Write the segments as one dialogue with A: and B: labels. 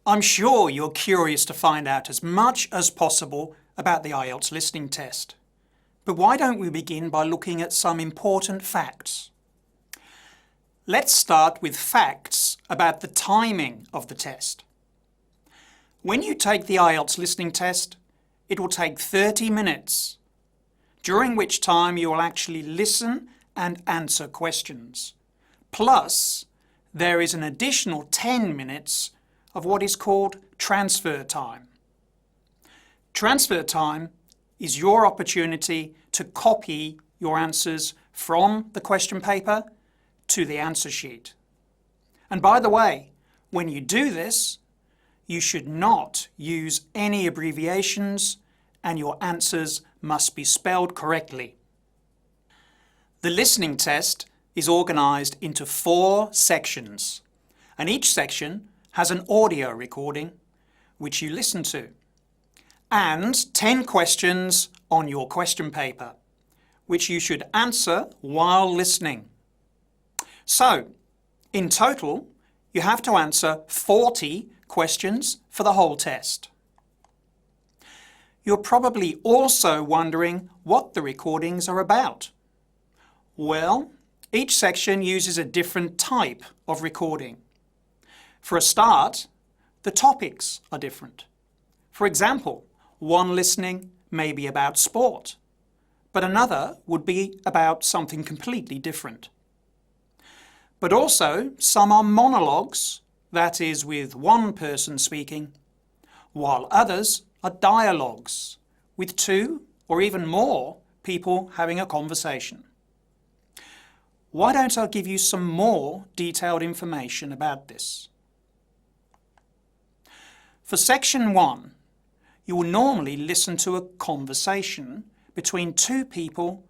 A: I'm sure you're curious to find out as much as possible about the IELTS listening test. But why don't we begin by looking at some important facts? Let's start with facts about the timing of the test. When you take the IELTS listening test, it will take 30 minutes, during which time you will actually listen and answer questions. Plus, there is an additional 10 minutes of what is called transfer time. Transfer time is your opportunity to copy your answers from the question paper to the answer sheet. And by the way, when you do this, you should not use any abbreviations and your answers must be spelled correctly. The listening test is organised into 4 sections, and each section has an audio recording which you listen to, and 10 questions on your question paper, which you should answer while listening. So, in total, you have to answer 40 questions for the whole test. You're probably also wondering what the recordings are about. Well, each section uses a different type of recording. For a start, the topics are different. For example, one listening may be about sport, but another would be about something completely different. But also, some are monologues, that is, with one person speaking, while others are dialogues, with 2 or even more people having a conversation. Why don't I give you some more detailed information about this? For section 1, you will normally listen to a conversation between 2 people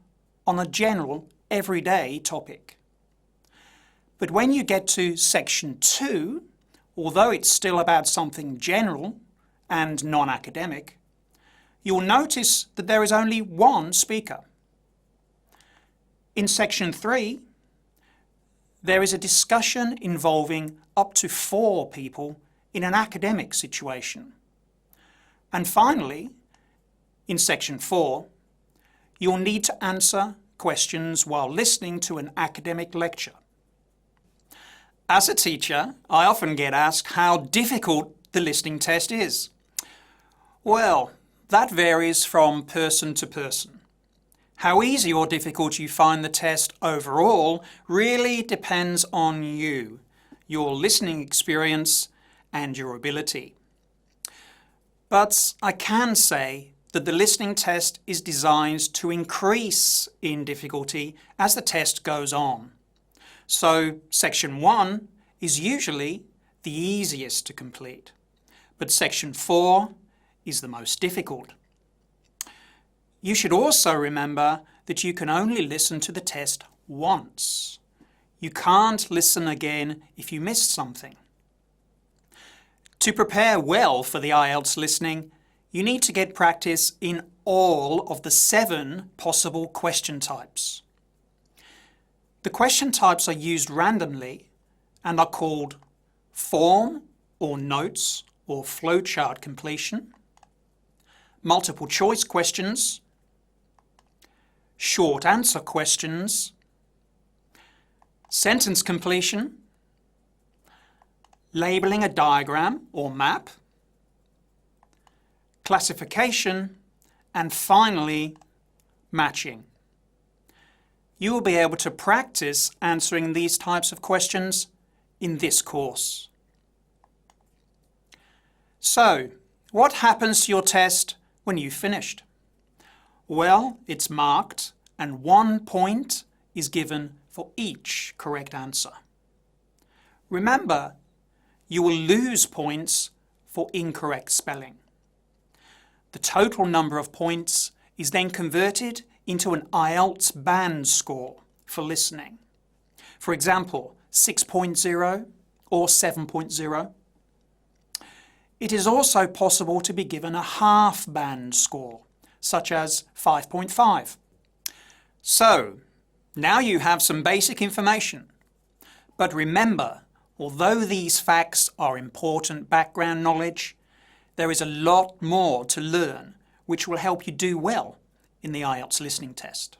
A: on a general, everyday topic. But when you get to section 2, although it's still about something general and non-academic, you'll notice that there is only one speaker. In section 3, there is a discussion involving up to 4 people in an academic situation. And finally, in section 4, you'll need to answer questions while listening to an academic lecture. As a teacher, I often get asked how difficult the listening test is. Well, that varies from person to person. How easy or difficult you find the test overall really depends on you, your listening experience, and your ability. But I can say that the listening test is designed to increase in difficulty as the test goes on. So section 1 is usually the easiest to complete, but section 4 is the most difficult. You should also remember that you can only listen to the test once. You can't listen again if you missed something. To prepare well for the IELTS listening, you need to get practice in all of the 7 possible question types. The question types are used randomly and are called form or notes or flowchart completion, multiple choice questions, short answer questions, sentence completion, labelling a diagram or map, classification, and finally, matching. You will be able to practice answering these types of questions in this course. So, what happens to your test when you've finished? Well, it's marked and 1 point is given for each correct answer. Remember, you will lose points for incorrect spelling. The total number of points is then converted into an IELTS band score for listening. For example, 6.0 or 7.0. It is also possible to be given a half band score, such as 5.5. So, now you have some basic information. But remember, although these facts are important background knowledge, there is a lot more to learn which will help you do well in the IELTS listening test.